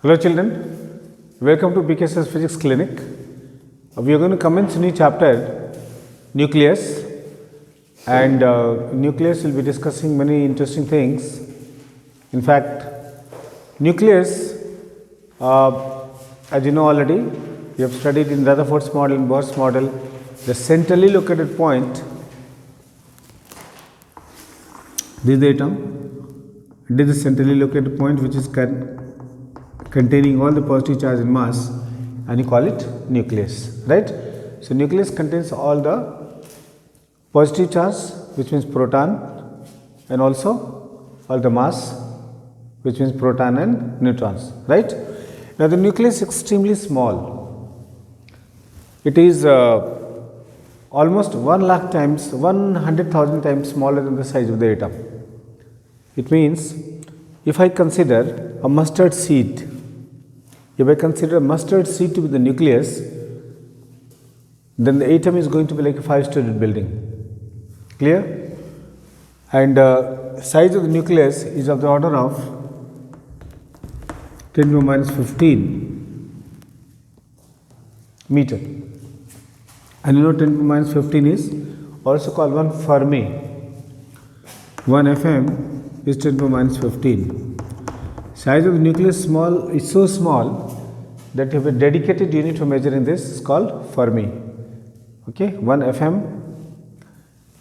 Hello children, welcome to BKSS Physics Clinic. We are going to commence a new chapter, nucleus, and nucleus will be discussing many interesting things. In fact, nucleus, as you know already, we have studied in Rutherford's model and Bohr's model, the centrally located point, this is the atom, this is the centrally located point which is containing all the positive charge and mass, and you call it nucleus, right? So, nucleus contains all the positive charge, which means proton, and also all the mass, which means proton and neutrons, right? Now, the nucleus is extremely small. It is almost 1 lakh times, 100,000 times smaller than the size of the atom. It means, if I consider a mustard seed, if I consider a mustard seed to be the nucleus, then the atom is going to be like a 5-story building. Clear? And size of the nucleus is of the order of 10 to the minus 15 meter. And you know 10 to the minus 15 is also called 1 Fermi. 1 FM is 10 to the minus 15. Size of the nucleus is so small that you have a dedicated unit for measuring this, is called Fermi. Okay, 1 FM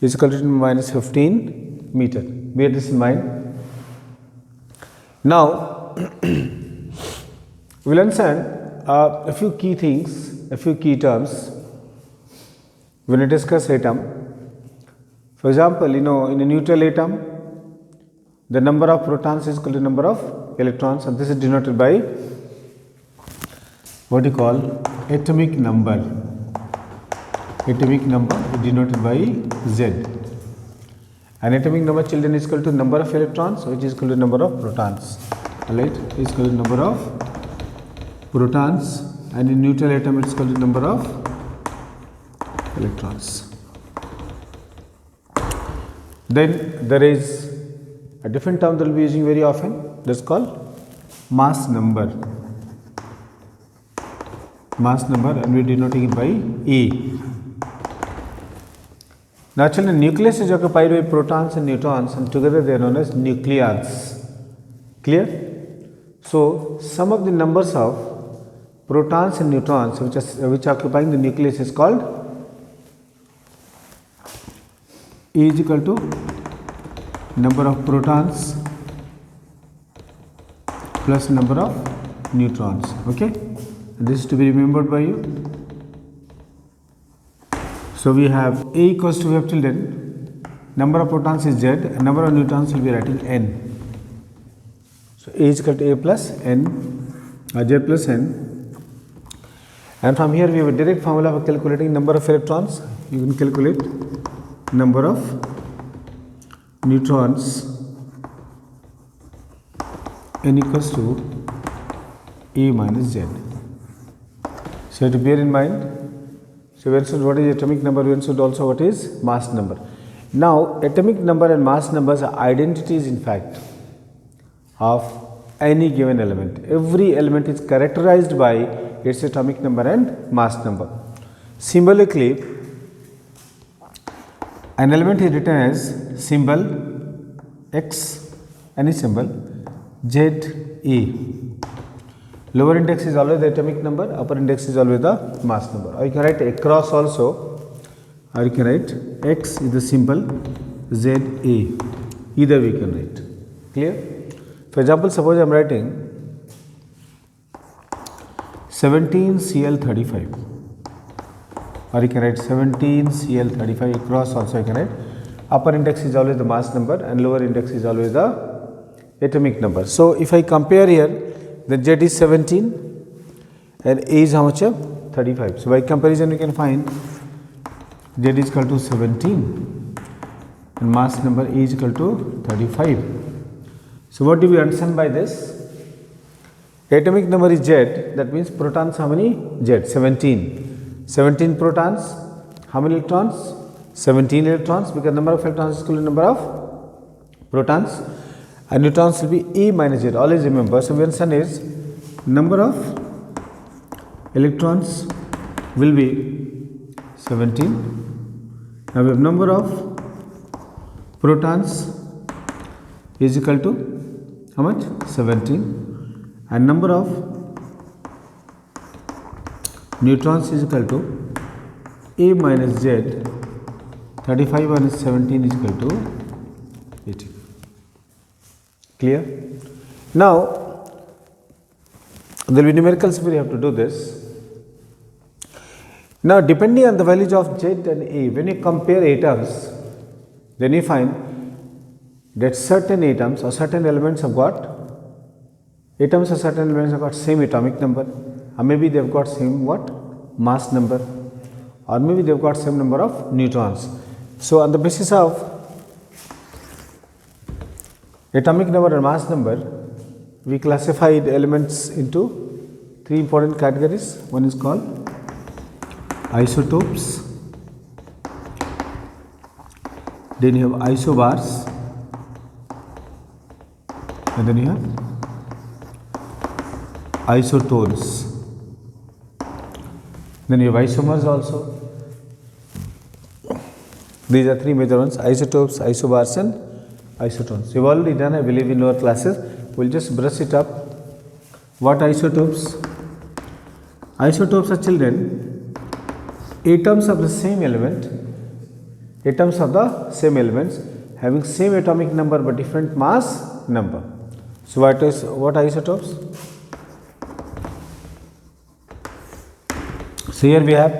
is equal to 10 to the minus 15 meter. Bear this in mind. Now, we will understand a few key things, a few key terms when we discuss atom. For example, you know, in a neutral atom, the number of protons is equal to the number of electrons, and this is denoted by what you call atomic number. Atomic number is denoted by Z. And atomic number, children, is equal to number of electrons, which is equal to number of protons. Alright, is equal to number of protons, and in neutral atom it is equal to number of electrons. Then there is a different term that we will be using very often, that is called mass number. Mass number, and we are denoting it by E. Now, children, nucleus is occupied by protons and neutrons, and together they are known as nucleons. Clear? So, sum of the numbers of protons and neutrons which are occupying the nucleus is called E is equal to number of protons plus number of neutrons. Okay, this is to be remembered by you. So we have A equals to, we have children, number of protons is Z and number of neutrons will be writing N. So A is equal to A plus N, Z plus N, and from here we have a direct formula for calculating number of electrons. You can calculate number of neutrons, N equals to E minus Z. So, to bear in mind, so we understood what is atomic number, we understood also what is mass number. Now, atomic number and mass numbers are identities, in fact, of any given element. Every element is characterized by its atomic number and mass number. Symbolically, an element is written as symbol X, any symbol, Z, E. Lower index is always the atomic number, upper index is always the mass number. Or you can write across also, or you can write X is the symbol, Z, A. Either we can write. Clear? For example, suppose I am writing 17Cl35. Or you can write 17Cl35, across also you can write. Upper index is always the mass number and lower index is always the atomic number. So, if I compare here, then Z is 17 and A is how much? 35. So, by comparison we can find Z is equal to 17 and mass number A is equal to 35. So, what do we understand by this? Atomic number is Z, that means protons how many? Z, 17. 17 protons, how many electrons? 17 electrons, because number of electrons is equal to number of protons, and neutrons will be E minus Z. Always remember, so we understand is number of electrons will be 17. Now we have number of protons is equal to how much? 17, and number of neutrons is equal to A minus Z. 35 minus 17 is equal to 18. Clear? Now there will be numericals where you have to do this. Now depending on the values of Z and A, when you compare atoms, then you find that certain atoms or certain elements have got same atomic number, or maybe they have got same what? Mass number, or maybe they have got same number of neutrons. So on the basis of atomic number and mass number, we classified elements into three important categories. One is called isotopes, then you have isobars, and then you have isotones, then you have isomers also. These are three major ones: isotopes, isobars and isotones. We have already done, I believe, in our classes. We will just brush it up. What isotopes? Isotopes are, children, atoms of the same element, having same atomic number but different mass number. So what isotopes? So here we have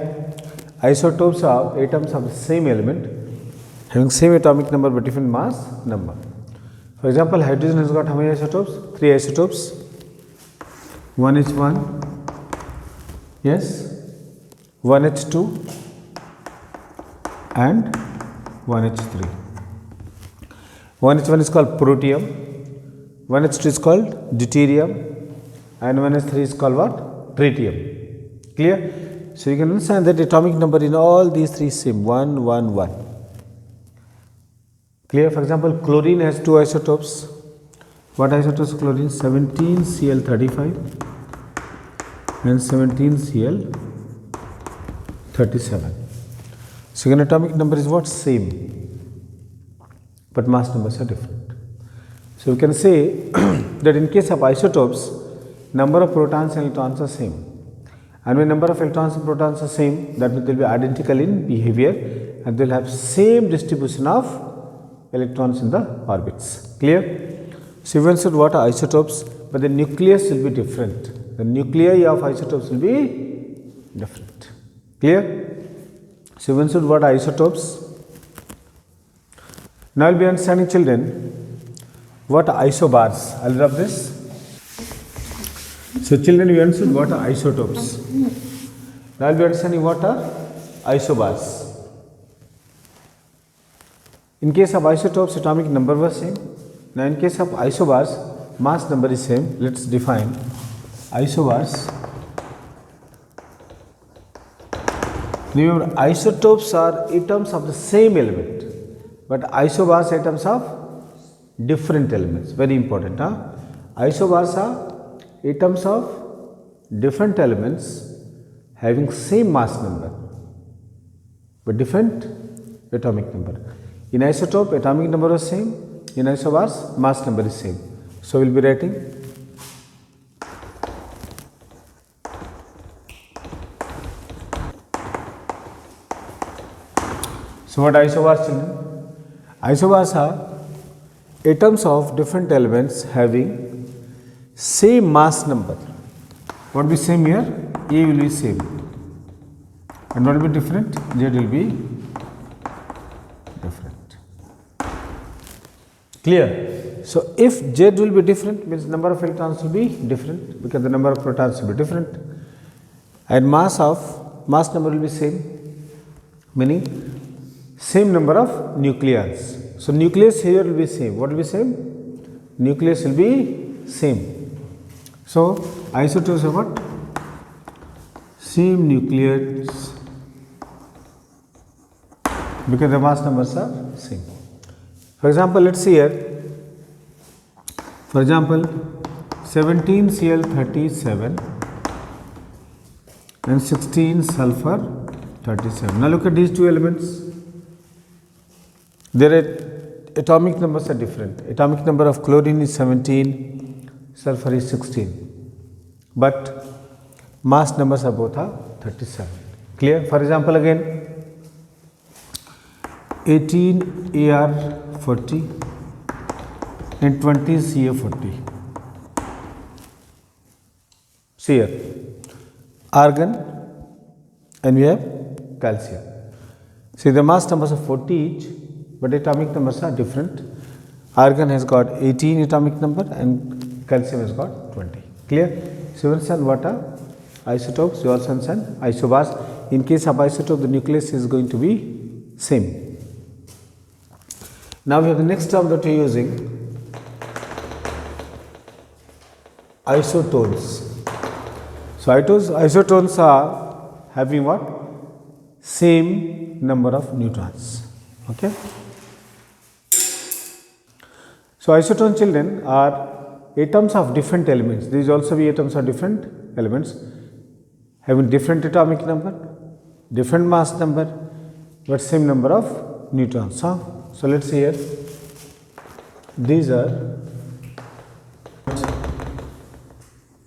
isotopes of atoms of the same element having same atomic number but different mass number. For example, hydrogen has got how many isotopes? 3 isotopes. 1H1, yes, 1H2 and 1H3. 1H1 is called protium, 1H2 is called deuterium, and 1H3 is called what? Tritium. Clear? So you can understand that atomic number in all these three same 1, 1, 1. Clear? For example, chlorine has 2 isotopes. What isotopes chlorine? 17Cl35 and 17Cl37. So your atomic number is what? Same, but mass numbers are different. So we can say that in case of isotopes, number of protons and electrons are same. And when number of electrons and protons are same, that means they will be identical in behavior and they will have same distribution of electrons in the orbits. Clear? So we said what are isotopes, but the nucleus will be different. The nuclei of isotopes will be different. Clear? So we said what are isotopes. Now you will be understanding, children, what are isobars. I will rub this. So children, we understood what are isotopes. Now I will be understanding what are isobars. In case of isotopes, atomic number was same. Now in case of isobars, mass number is same. Let us define isobars. Remember, isotopes are atoms of the same element, but isobars atoms of different elements. Very important. Isobars are atoms of different elements having same mass number but different atomic number. In isotope, atomic number is same. In isobars, mass number is same. So we will be writing so what isobars, children? Isobars are atoms of different elements having same mass number. What will be same here? A will be same. And what will be different? Z will be different. Clear? So if Z will be different, means number of electrons will be different because the number of protons will be different. And mass number will be same, meaning same number of nucleons. So nucleus here will be same. What will be same? Nucleus will be same. So isotopes are what? Same nucleus because the mass numbers are same. For example, let us see here. For example, 17 Cl37 and 16 sulfur 37. Now look at these two elements. Their atomic numbers are different. Atomic number of chlorine is 17, sulfur is 16, but mass numbers are both are 37. Clear? For example, again 18 Ar40 and 20 Ca40. See here, argon and we have calcium. See, the mass numbers are 40 each, but atomic numbers are different. Argon has got 18 atomic number and calcium has got 20. Clear? So, you understand what are isotopes, you also understand isobars. In case of isotope, the nucleus is going to be same. Now, we have the next term that we are using, isotones. So, isotones are having what? Same number of neutrons. Okay. So, isotone children are atoms of different elements. These also be atoms of different elements having different atomic number, different mass number, but same number of neutrons. Huh? So, let us see here. These are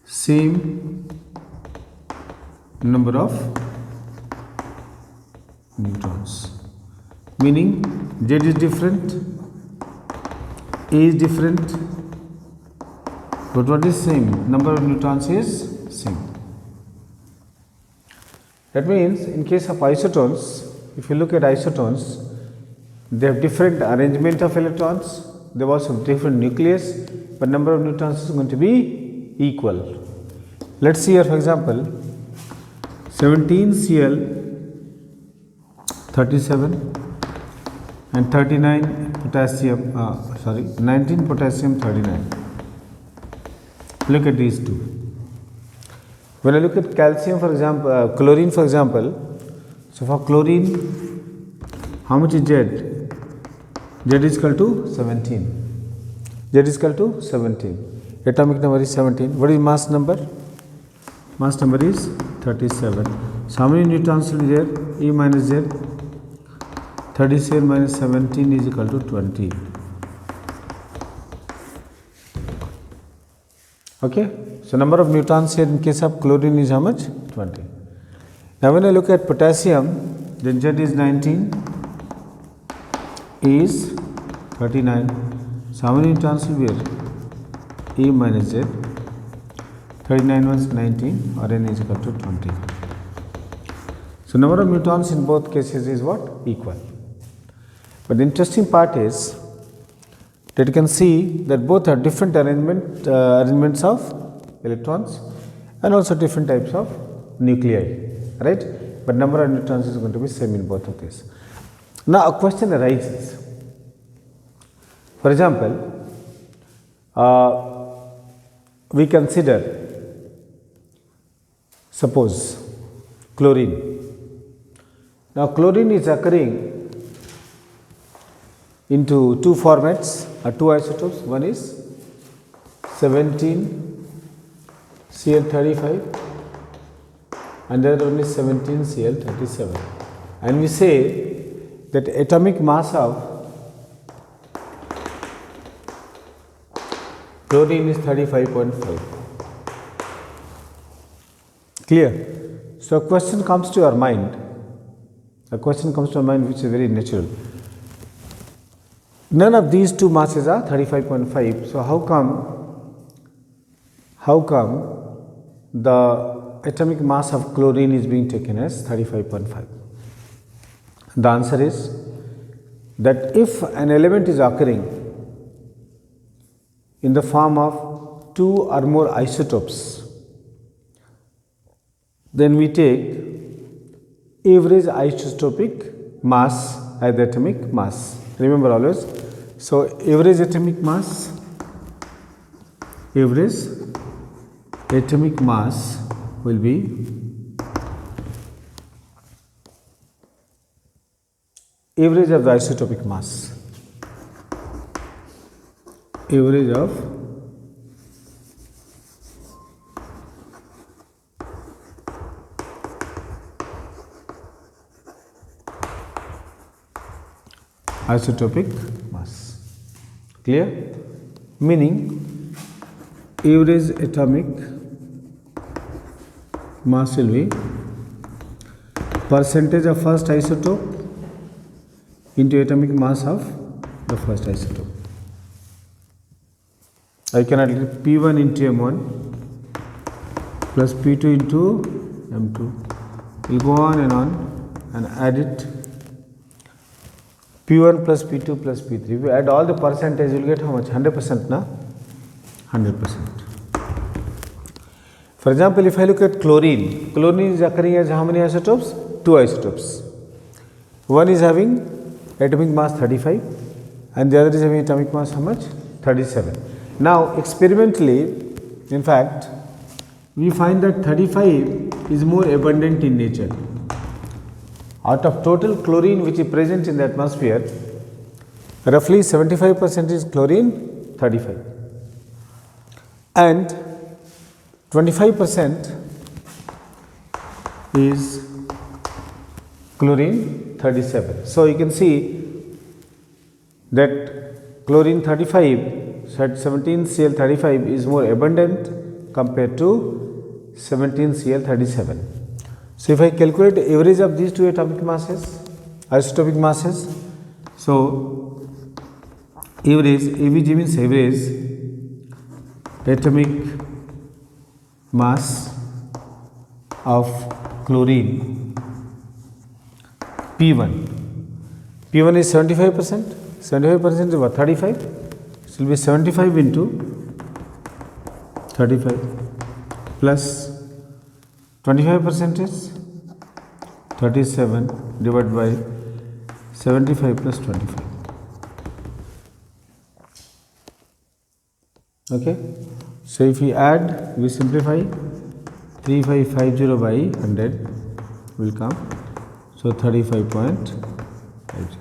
same number of neutrons, meaning Z is different, A is different, but what is same? Number of neutrons is same. That means, in case of isotones, if you look at isotones, they have different arrangement of electrons, they also have different nucleus, but number of neutrons is going to be equal. Let us see here, for example, 17 Cl37 and 39 potassium, 19 potassium 39. Look at these two. When I look at calcium, for example, chlorine, for example, so for chlorine, how much is Z? Z is equal to 17. Z is equal to 17. Atomic number is 17. What is mass number? Mass number is 37. So, how many neutrons will be there? E minus Z. 37 minus 17 is equal to 20. Okay. So, number of neutrons here in case of chlorine is how much? 20. Now, when I look at potassium, then Z is 19, E is 39. So, how many neutrons will be here? E minus Z. 39 minus 19 or N is equal to 20. So, number of neutrons in both cases is what? Equal. But the interesting part is that you can see that both are different arrangements of electrons and also different types of nuclei, right? But number of neutrons is going to be same in both of these. Now, a question arises. For example, we consider, suppose, chlorine. Now, chlorine is occurring into two formats or two isotopes. One is 17 Cl35 and the other one is 17 Cl37. And we say that atomic mass of chlorine is 35.5. Clear? So, a question comes to our mind. Which is very natural. None of these two masses are 35.5. So, how come the atomic mass of chlorine is being taken as 35.5? The answer is that if an element is occurring in the form of two or more isotopes, then we take average isotopic mass as the atomic mass. Remember always. So, average atomic mass will be average of the isotopic mass. Average of isotopic mass. Clear? Meaning average atomic mass will be percentage of first isotope into atomic mass of the first isotope. I can add P1 into M1 plus P2 into M2. We'll go on and add it. P1 plus P2 plus P3. If we add all the percentage, you will get how much? 100% na? 100%. For example, if I look at chlorine, chlorine is occurring as how many isotopes? 2 isotopes. One is having atomic mass 35 and the other is having atomic mass how much? 37. Now, experimentally, in fact, we find that 35 is more abundant in nature. Out of total chlorine which is present in the atmosphere, roughly 75% is chlorine 35 and 25% is chlorine 37. So, you can see that chlorine 35 at 17Cl35 is more abundant compared to 17Cl37. So, if I calculate the average of these two atomic masses, isotopic masses, so average, AVG means average atomic mass of chlorine P1. P1 is 75%, 75% is what? 35. It will be 75 into 35 plus 25% is 37 divided by 75 plus 25. Okay. So, if we add, we simplify 3550 by 100 will come. So, 35.50.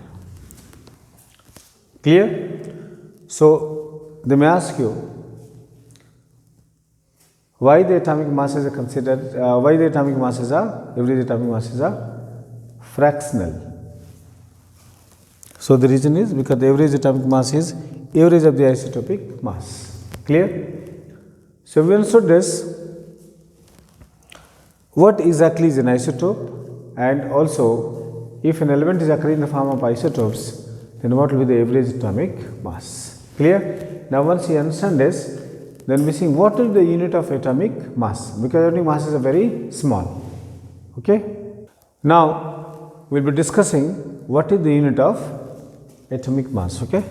Clear? So, they may ask you why the atomic masses are considered, why the atomic masses are, average atomic masses are fractional. So, the reason is because the average atomic mass is average of the isotopic mass. Clear? So, we understood this, what exactly is an isotope, and also if an element is occurring in the form of isotopes, then what will be the average atomic mass. Clear? Now, once you understand this, then we see what will be the unit of atomic mass, because atomic masses are very small. Okay? Now, we will be discussing what is the unit of atomic mass. Okay?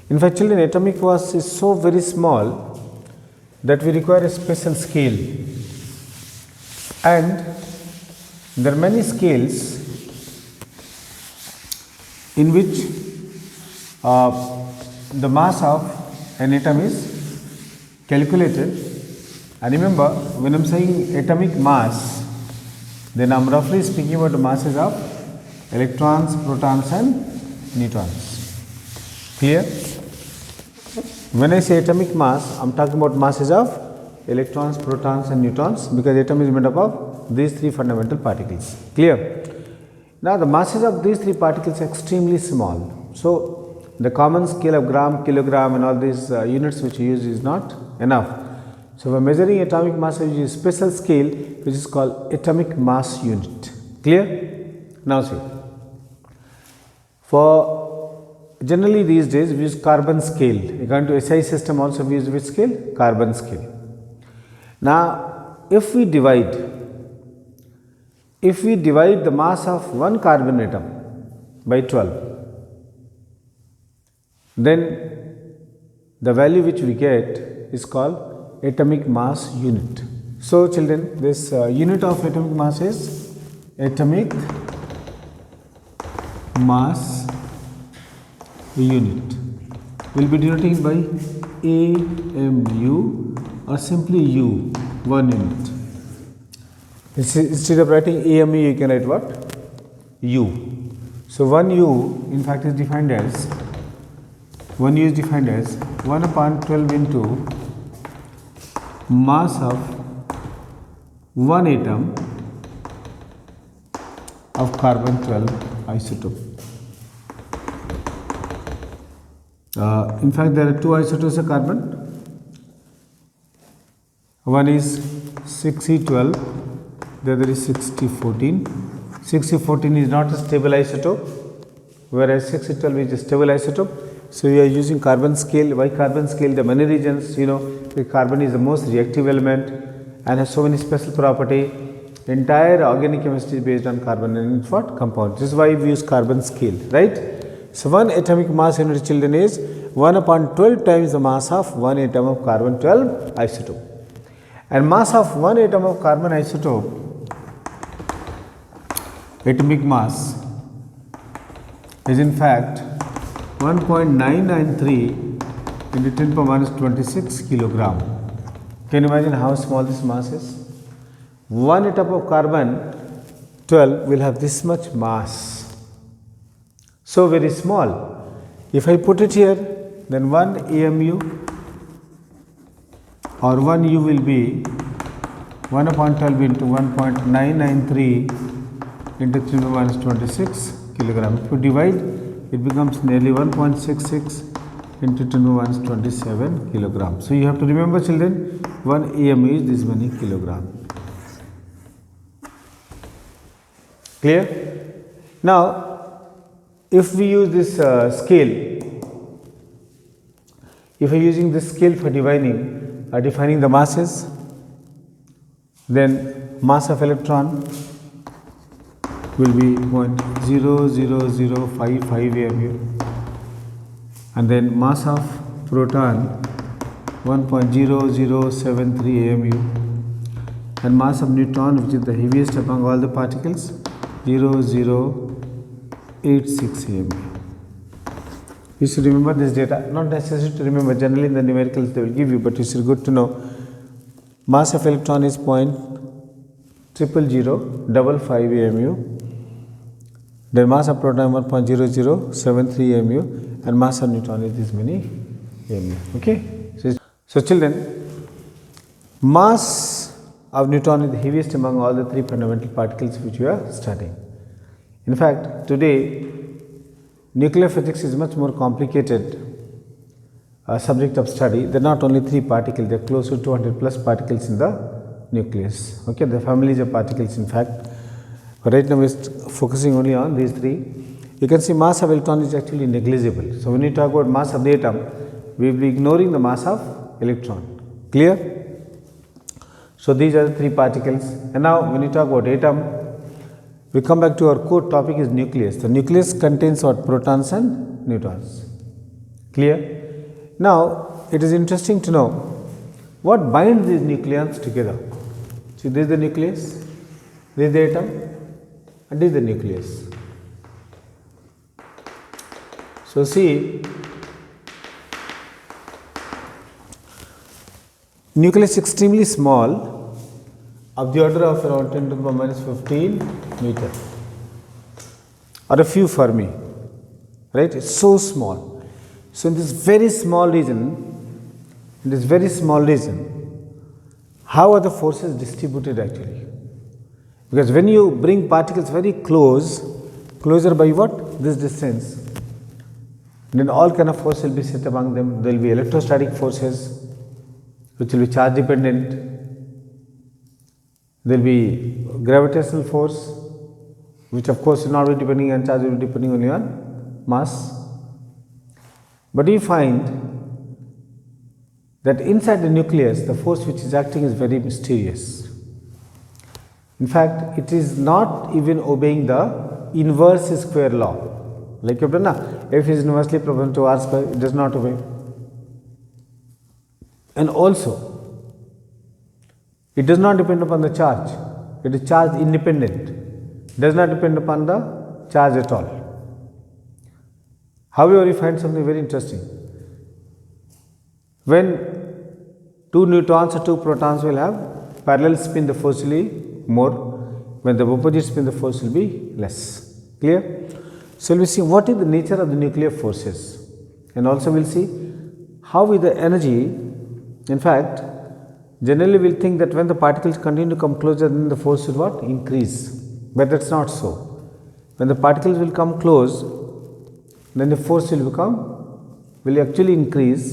In fact, children, atomic mass is so very small that we require a special scale, and there are many scales in which the mass of an atom is calculated. And remember, when I am saying atomic mass, then I am roughly speaking about the masses of electrons, protons and neutrons. Clear? When I say atomic mass, I am talking about masses of electrons, protons and neutrons, because atom is made up of these three fundamental particles. Clear? Now, the masses of these three particles are extremely small. So, the common scale of gram, kilogram and all these units which we use is not enough. So, for measuring atomic mass, we use a special scale which is called atomic mass unit. Clear? Now, see, for generally these days we use carbon scale. According to SI system also we use which scale? Carbon scale. Now, if we divide the mass of one carbon atom by 12, then the value which we get is called atomic mass unit. So, children, this unit of atomic mass is atomic mass unit. We will be denoting by AMU or simply U, 1 unit. Instead of writing AMU, you can write what? U. So, 1 U in fact is defined as 1 U is defined as 1 upon 12 into mass of one atom of carbon 12 isotope. In fact, there are two isotopes of carbon. One is 6C12, the other is 6C14. 6C14 is not a stable isotope, whereas 6C12 is a stable isotope. So, we are using carbon scale. Why carbon scale? The many regions, the carbon is the most reactive element and has so many special property. Entire organic chemistry is based on carbon and it's what? Compound. This is why we use carbon scale, right? So, one atomic mass unit, children, is 1/12 times the mass of one atom of carbon 12 isotope. And mass of one atom of carbon isotope, atomic mass, is in fact 1.993 into 10 power minus 26 kilogram. Can you imagine how small this mass is? One atom of carbon 12 will have this much mass. So, very small. If I put it here, then 1 AMU or 1 U will be 1/12 into 1.993 into 10 power minus 26 kilogram. If you divide, it becomes nearly 1.66 into 10 power minus 27 kilogram. So, you have to remember, children, 1 AMU is this many kilogram. Clear? Now, if we use this scale, if we are using this scale for defining the masses, then mass of electron will be 0.00055 AMU, and then mass of proton 1.0073 AMU, and mass of neutron, which is the heaviest among all the particles, 0.086 AMU. You should remember this data. Not necessary to remember. Generally, in the numericals they will give you, but it is good to know. Mass of electron is 0.00055 AMU. Then mass of proton 1.0073 AMU, and mass of neutron is this many AMU. Okay. So children, mass of neutron is the heaviest among all the three fundamental particles which we are studying. In fact, today nuclear physics is much more complicated subject of study. There are not only three particles, there are close to 200 plus particles in the nucleus. Okay, the families of particles in fact. But right now we are focusing only on these three. You can see mass of electron is actually negligible. So, when we talk about mass of the atom, we will be ignoring the mass of electron. Clear? So, these are the three particles. And now, when we talk about atom, we come back to our core topic is nucleus. The nucleus contains what? Protons and neutrons. Clear? Now, it is interesting to know what binds these nucleons together. See, this is the nucleus, this is the atom, and this is the nucleus. So, see, nucleus is extremely small, of the order of around 10 to the power minus 15 meter, or a few Fermi, right? It's so small. So, in this very small region, how are the forces distributed actually? Because when you bring particles very closer by what? This distance, then all kind of force will be set among them. There will be electrostatic forces, which will be charge dependent. There will be gravitational force, which of course will not be depending on charge, will be depending only on mass. But you find that inside the nucleus, the force which is acting is very mysterious. In fact, it is not even obeying the inverse square law. Like you have done, F is inversely proportional to R square, it does not obey. And also, it does not depend upon the charge, it is charge independent, does not depend upon the charge at all. However, you find something very interesting. When two neutrons or two protons will have parallel spin, the force will be more. When the opposite spin, the force will be less. Clear? So, we will see what is the nature of the nuclear forces, and also we will see how is the energy. In fact, generally we will think that when the particles continue to come closer, then the force will what? Increase, but that is not so. When the particles will come close, then the force will become will actually increase,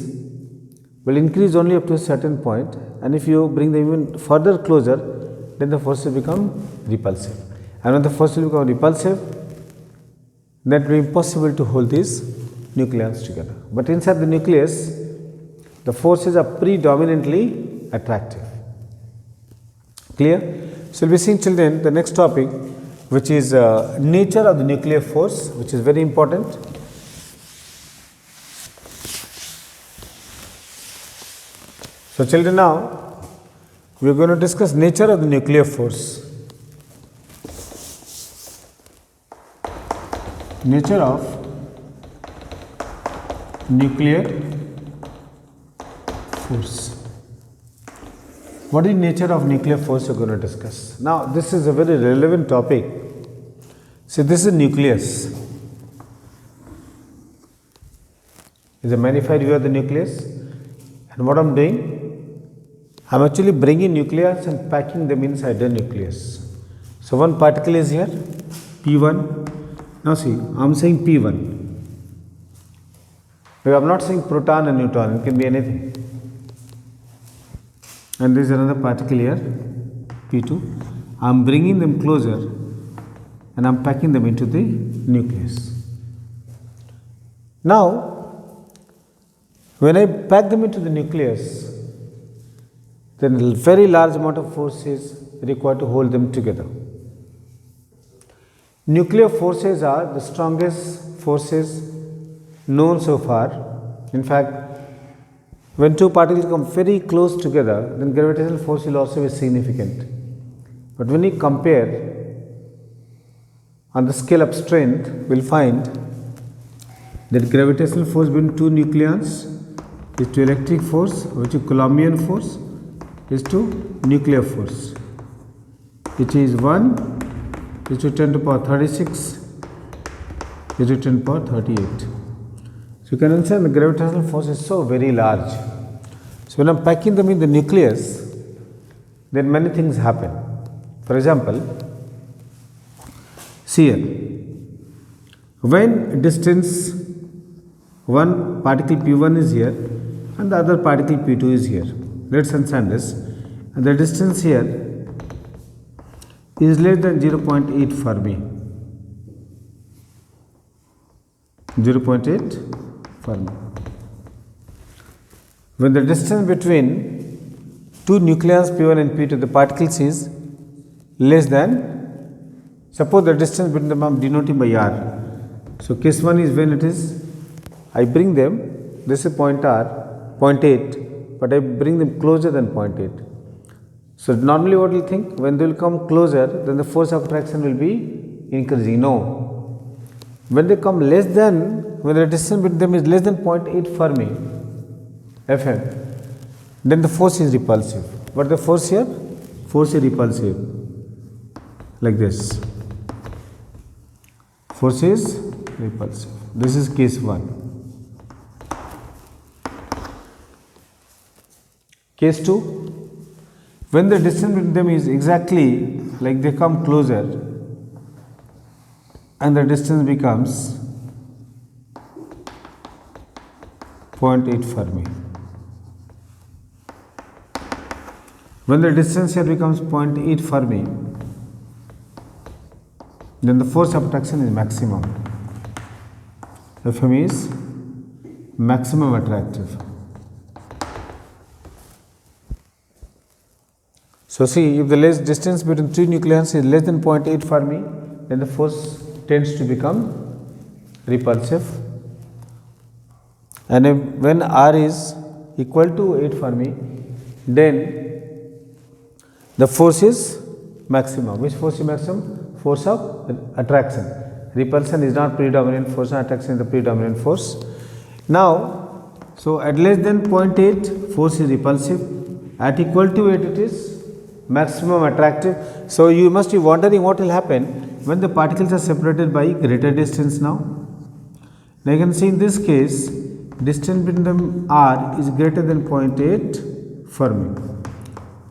will increase only up to a certain point, and if you bring them even further closer, then the force will become repulsive. And when the force will become repulsive, then it will be impossible to hold these nucleons together. But inside the nucleus, the forces are predominantly attractive. Clear? So, we will be seeing, children, the next topic, which is nature of the nuclear force, which is very important. So, children, now we are going to discuss nature of the nuclear force. Nature of nuclear force. What is nature of nuclear force we are going to discuss? Now, this is a very relevant topic. So, this is nucleus. Is a magnified view of the nucleus, and what I am doing? I am actually bringing nucleus and packing them inside the nucleus. So, one particle is here, P1. Now, see, I am saying P1. I am not saying proton and neutron, it can be anything. And there is another particle here, P2. I am bringing them closer and I am packing them into the nucleus. Now, when I pack them into the nucleus, then a very large amount of force is required to hold them together. Nuclear forces are the strongest forces known so far. In fact, when two particles come very close together, then gravitational force will also be significant. But when you compare on the scale of strength, we will find that gravitational force between two nucleons is to electric force, which is Coulombian force, is to nuclear force, which is 1 is to 10 to the power 36 is to 10 to the power 38. So, you can understand the gravitational force is so very large. So, when I am packing them in the nucleus, then many things happen. For example, see here, when distance one particle P1 is here and the other particle P2 is here, let us understand this, and the distance here is less than 0.8 Fermi. 0.8 Fermi. When the distance between two nucleons P1 and P2, the particles is less than, suppose the distance between them I am denoting by R. So, case 1 is when it is, I bring them, this is point R, 0.8, but I bring them closer than 0.8. So, normally what you will think, when they will come closer, then the force of attraction will be increasing. No. When they come less than, when the distance between them is less than 0.8 Fermi, Fm, then the force is repulsive. What the force here? Force is repulsive, like this. Force is repulsive. This is case 1. Case 2. When the distance between them is exactly like they come closer and the distance becomes 0.8 Fermi. When the distance here becomes 0.8 Fermi, then the force of attraction is maximum. Fm is maximum attractive. So, see, if the distance between two nucleons is less than 0.8 Fermi, then the force tends to become repulsive, and when R is equal to 8 Fermi, then the force is maximum. Which force is maximum? Force of attraction. Repulsion is not predominant force, and attraction is the predominant force. Now, so at less than 0.8 force is repulsive, at equal to 8 it is maximum attractive. So, you must be wondering what will happen when the particles are separated by greater distance now. Now, you can see in this case, distance between them R is greater than 0.8 Fermi.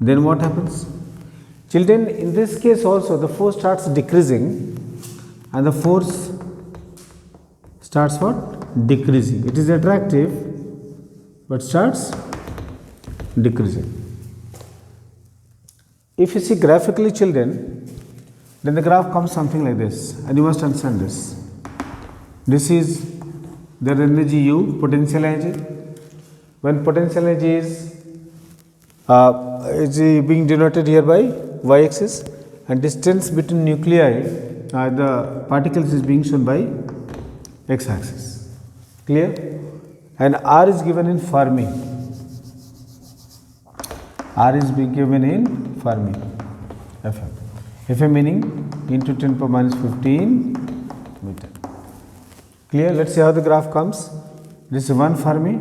Then what happens? Children, in this case also the force starts decreasing and the force starts what? decreasing. It is attractive but starts decreasing. If you see graphically, children, then the graph comes something like this, and you must understand this. This is the energy U, potential energy. When potential energy is being denoted here by y-axis, and distance between nuclei, the particles is being shown by x-axis. Clear? And R is given in Fermi. R is being given in Fermi. Fm. Fm meaning into 10 power minus 15 meter. Clear? Let's see how the graph comes. This is 1 Fermi.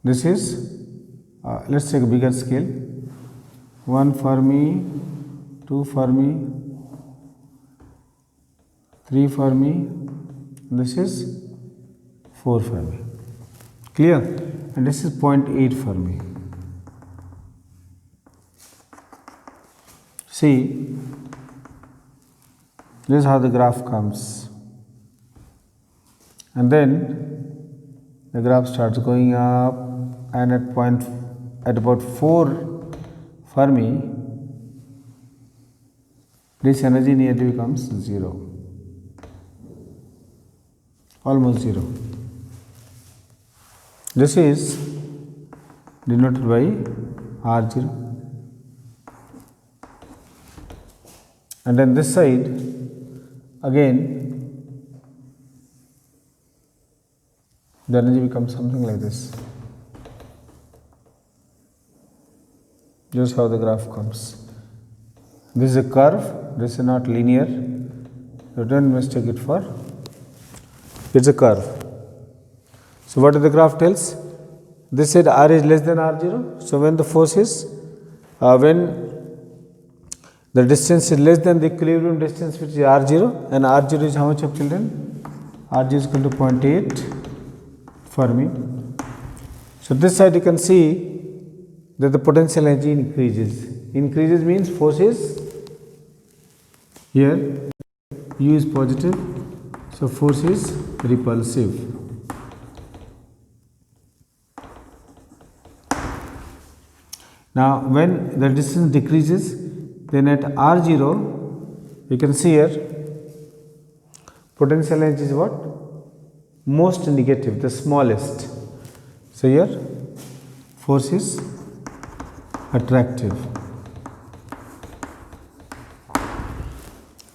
This is, let's take a bigger scale. 1 Fermi, 2 Fermi, 3 Fermi, this is 4 Fermi. Clear? And this is 0.8 Fermi. See, this is how the graph comes. And then the graph starts going up, and at about 4 Fermi, this energy nearly becomes 0, almost 0. This is denoted by R0. And then this side, again, the energy becomes something like this. Just how the graph comes. This is a curve, this is not linear. So don't mistake it for, it's a curve. So what does the graph tells? This side R is less than R0. So when the force is, when the distance is less than the equilibrium distance, which is R0, and R0 is how much of children? R0 is equal to 0.8 Fermi. So this side you can see that the potential energy increases. Increases means force is here, U is positive, so force is repulsive. Now when the distance decreases, then at R0, you can see here, potential energy is what? Most negative, the smallest. So here, force is attractive.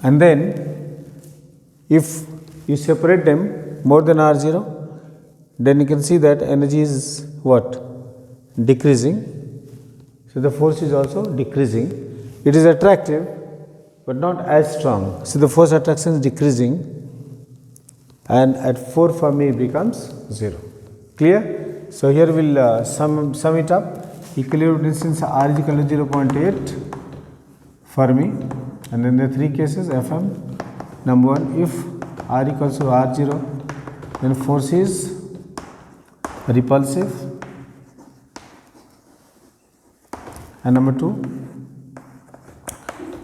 And then, if you separate them more than R0, then you can see that energy is what? Decreasing. So the force is also decreasing. It is attractive, but not as strong. So the force attraction is decreasing, and at 4 Fermi it becomes 0. Clear? So here we'll sum it up. Equilibrium distance R is equal to 0.8 Fermi, and in the 3 cases Fm. Number 1, if R equals to R0, then force is repulsive. And number 2,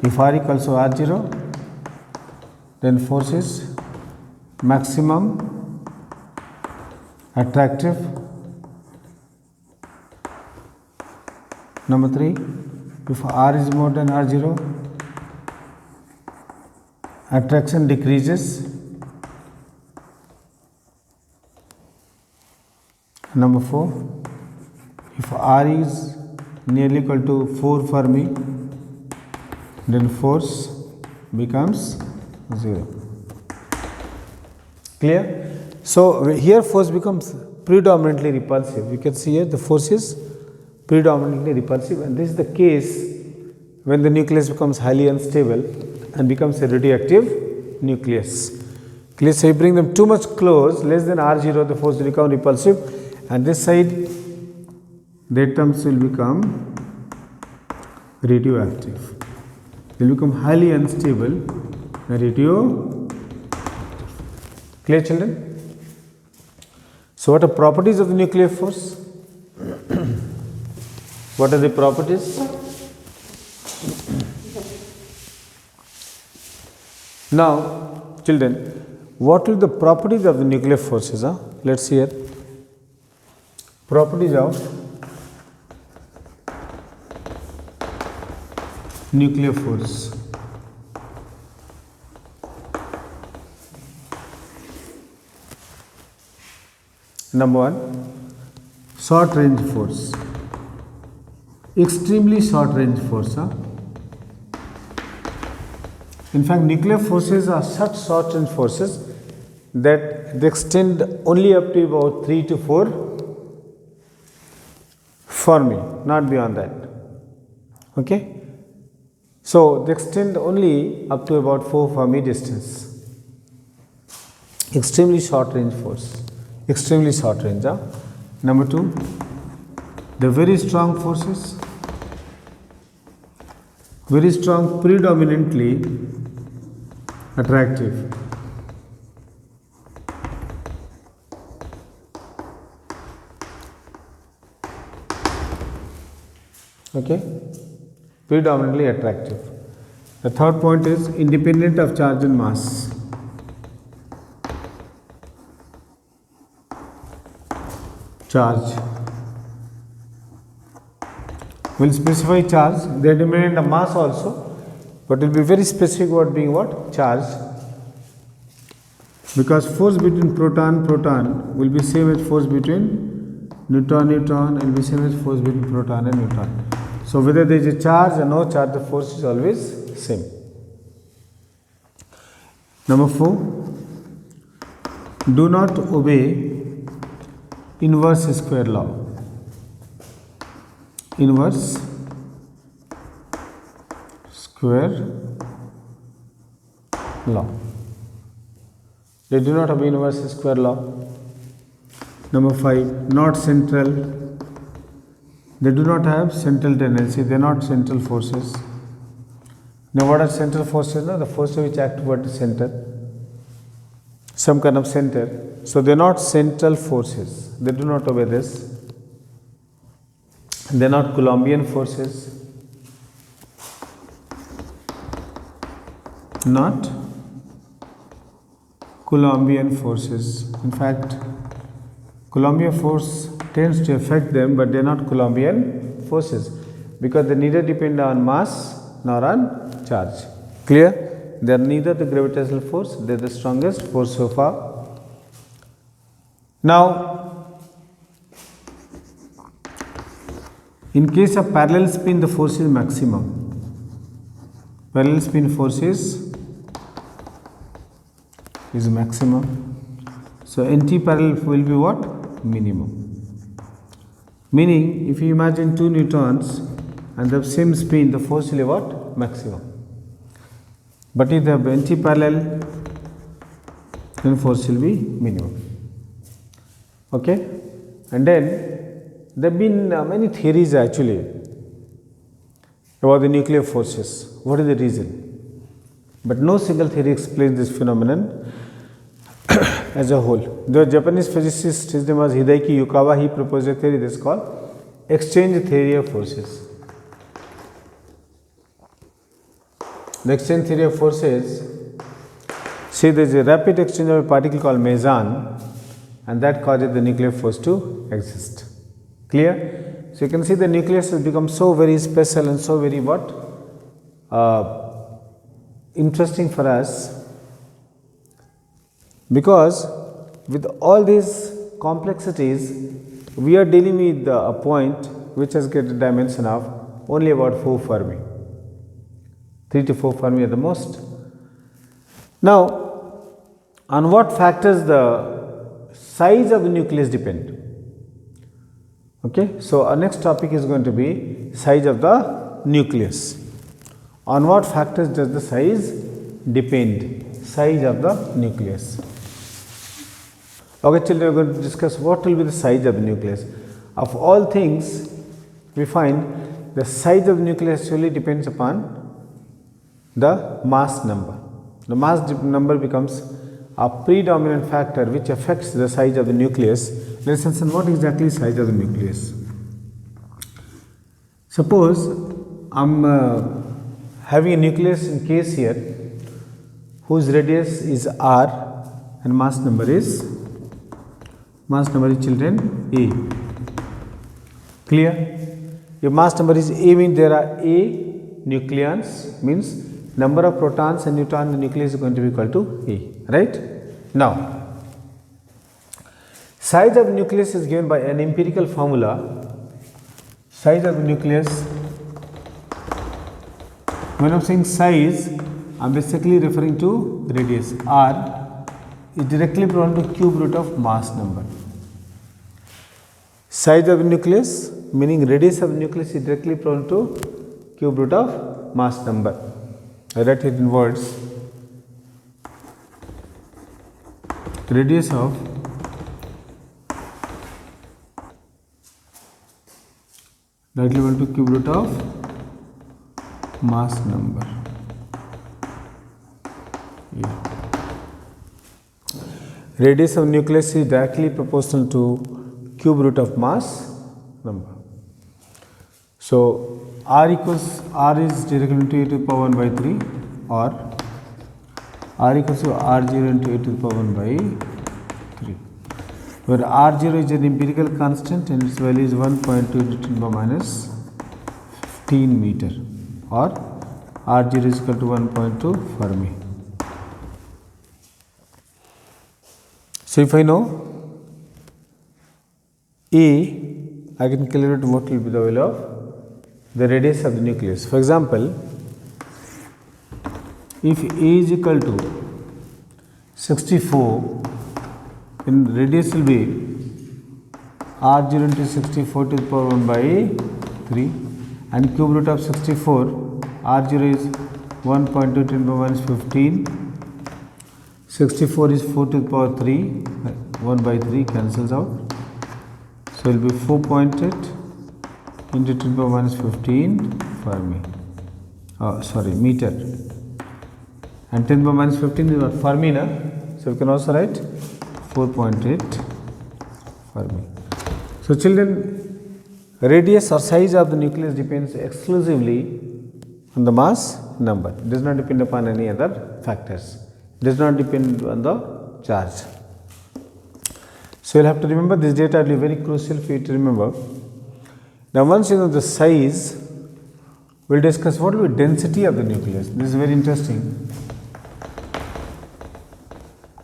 if R equals to R0, then force is maximum attractive. Number 3, if R is more than R0, attraction decreases. Number 4, if R is nearly equal to 4 Fermi, then force becomes 0. Clear? So here force becomes predominantly repulsive. You can see here the force is predominantly repulsive, and this is the case when the nucleus becomes highly unstable and becomes a radioactive nucleus. Clear? So you bring them too much close, less than R0, the force will become repulsive, and this side, the atoms will become radioactive. They will become highly unstable and radioactive. Clear, children? So what are properties of the nuclear force? What are the properties? Now, children, what will the properties of the nuclear forces? Let's see here. Properties of nuclear force. Number one, short range force. Extremely short range force. In fact, nuclear forces are such short range forces that they extend only up to about 3 to 4 Fermi, not beyond that. Okay? So, they extend only up to about 4 Fermi distance. Extremely short range force. Extremely short range. Number 2, the very strong forces. Very strong, predominantly attractive. Okay, predominantly attractive. The third point is independent of charge and mass. Charge. Will specify charge. They are dependent on mass also, but will be very specific about being what? Charge. Because force between proton will be same as force between neutron and will be same as force between proton and neutron. So whether there is a charge or no charge, the force is always same. Number 4, do not obey inverse square law. Inverse square law. They do not obey inverse square law. Number 5, not central. They do not have central tendency. They are not central forces. Now, what are central forces? The forces which act toward the center, some kind of center. So, they are not central forces. They do not obey this. They are not Coulombian forces. Not Coulombian forces. In fact, Coulombian force tends to affect them, but they are not Coulombian forces because they neither depend on mass nor on charge. Clear? They are neither the gravitational force, they are the strongest force so far. Now, in case of parallel spin, the force is maximum. Parallel spin force is maximum. So, anti-parallel will be what? Minimum. Meaning, if you imagine 2 neutrons and the same spin, the force will be what? Maximum. But if they have anti-parallel, then force will be minimum. Okay? And then there have been many theories actually about the nuclear forces. What is the reason? But no single theory explains this phenomenon as a whole. The Japanese physicist, his name was Hideki Yukawa, he proposed a theory that is called exchange theory of forces. The exchange theory of forces, see there is a rapid exchange of a particle called meson, and that causes the nuclear force to exist. Clear? So you can see the nucleus has become so very special and so very what? Interesting for us, because with all these complexities, we are dealing with a point which has got a dimension of only about 4 Fermi, 3 to 4 Fermi at the most. Now, on what factors the size of the nucleus depend? Okay, so our next topic is going to be size of the nucleus. On what factors does the size depend? Size of the nucleus. Okay, children, we are going to discuss what will be the size of the nucleus. Of all things, we find the size of the nucleus actually depends upon the mass number. The mass number becomes a predominant factor which affects the size of the nucleus. Let us understand what exactly is size of the nucleus. Suppose I am having a nucleus in case here whose radius is r and mass number is children A. Clear? If mass number is A means there are A nucleons, means number of protons and neutrons in the nucleus is going to be equal to A, right? Now, size of nucleus is given by an empirical formula. Size of the nucleus, when I am saying size, I am basically referring to radius. R is directly proportional to cube root of mass number. Size of the nucleus meaning radius of the nucleus is directly proportional to cube root of mass number. I write it in words. Radius of directly equal to cube root of mass number. Yeah. Radius of nucleus is directly proportional to cube root of mass number. So R is directly to e to the power 1 by 3, or R equals to R0 into e to the power 1 by 3, where R0 is an empirical constant and its value is 1.2 to the power minus 15 meter, or R0 is equal to 1.2 Fermi. So if I know A, I can calculate what will be the value of the radius of the nucleus. For example, if A is equal to 64, then radius will be R0 into 64 to the power 1 by 3, and cube root of 64, R0 is 1.2 to the power minus 15, 64 is 4 to the power 3, 1 by 3 cancels out. So it will be 4.8 into 10 to the power minus 15 Fermi. Meter. And 10 to the power minus 15 is what? Fermi, na? So we can also write 4.8 Fermi. So children, radius or size of the nucleus depends exclusively on the mass number. It does not depend upon any other factors. It does not depend on the charge. So you will have to remember this data will be very crucial for you to remember. Now once you know the size, we will discuss what will be density of the nucleus. This is very interesting.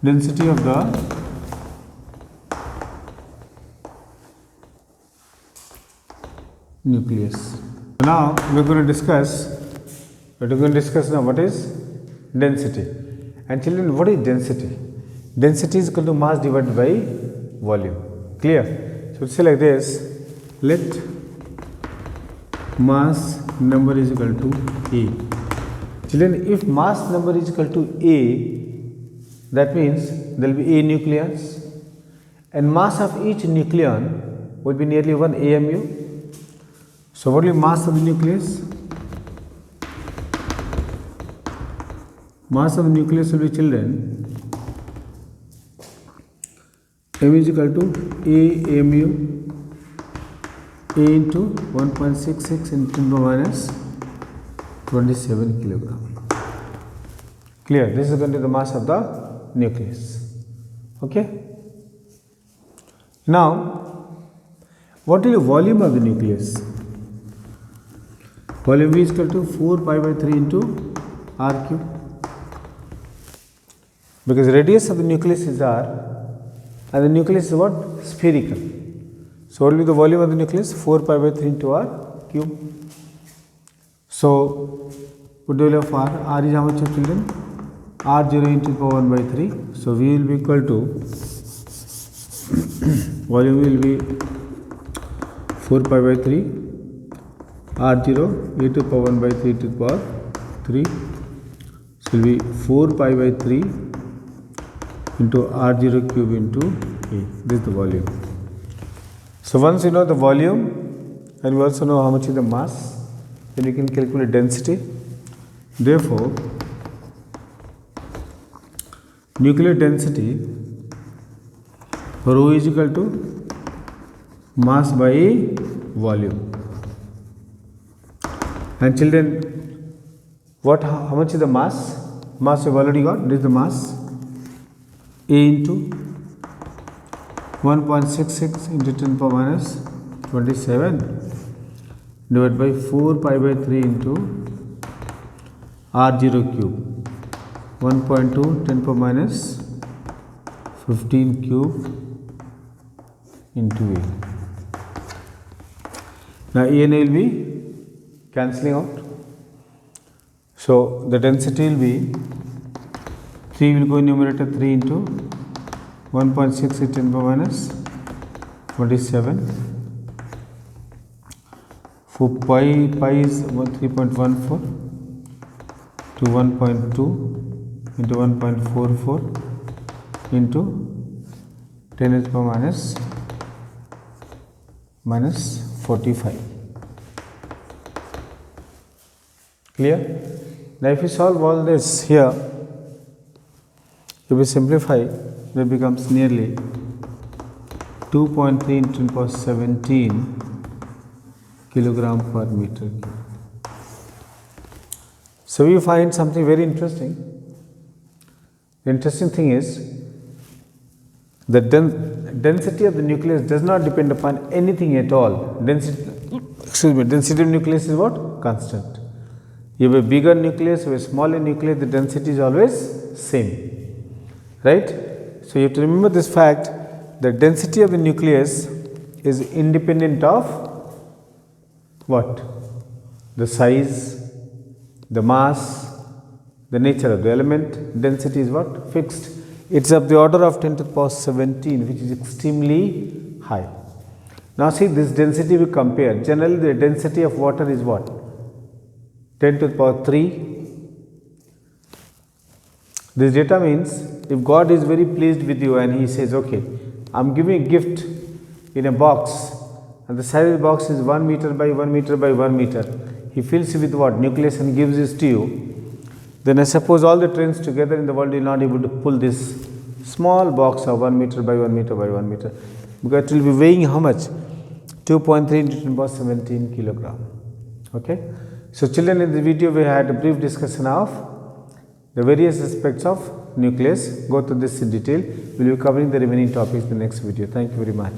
Density of the nucleus. Now we are going to discuss now what is density. And children, what is density? Density is equal to mass divided by volume. Clear? So say like this, let mass number is equal to A. Children, if mass number is equal to A, that means there will be A nucleons, and mass of each nucleon will be nearly 1 AMU. So what will be mass of the nucleus? Mass of the nucleus will be, children, M is equal to A mu A into 1.66 into 10 to the minus 27 kilogram. Clear? This is going to be the mass of the nucleus. Okay. Now, what is the volume of the nucleus? Volume V is equal to 4 pi by 3 into R cube. Because radius of the nucleus is R and the nucleus is what? Spherical. So what will be the volume of the nucleus? 4 pi by 3 into R cube. So what do we have for R? R is how much of children? R0 into the power 1 by 3. So V will be equal to volume will be 4 pi by 3 R0 e to the power 1 by 3 to the power 3. So it will be 4 pi by 3 into R0 cube into A. This is the volume. So once you know the volume and you also know how much is the mass, then you can calculate density. Therefore, nuclear density rho is equal to mass by volume. And children, how much is the mass? Mass we have already got. This is the mass. A into 1.66 into 10 power minus 27 divided by 4 pi by 3 into R0 cube 1.2 10 power minus 15 cube into A. Now A and A will be cancelling out. So the density will be 3 will go in numerator 3 into 1.6 into 10 power minus 27. For pi is 3.14 to 1.2 into 1.44 into 10 to the power minus 45. Clear? Now if you solve all this here, if we simplify, it becomes nearly 2.3 into 10 power 17 kilogram per meter cube. So we find something very interesting. The interesting thing is the density of the nucleus does not depend upon anything at all. Density of nucleus is what? Constant. You have a bigger nucleus, you have a smaller nucleus, the density is always same, right? So you have to remember this fact, the density of the nucleus is independent of what? The size, the mass, the nature of the element. Density is what? Fixed. It's of the order of 10 to the power 17, which is extremely high. Now see, this density we compare. Generally the density of water is what? 10 to the power 3. This data means if God is very pleased with you and He says, okay, I am giving a gift in a box and the size of the box is 1 meter by 1 meter by 1 meter. He fills it with what? Nucleus and gives this to you. Then I suppose all the trains together in the world will not able to pull this small box of 1 meter by 1 meter by 1 meter, because it will be weighing how much? 2.3 into 10 to the power 17 kilogram. Okay. So children, in the video we had a brief discussion of the various aspects of nucleus. Go through this in detail. We will be covering the remaining topics in the next video. Thank you very much.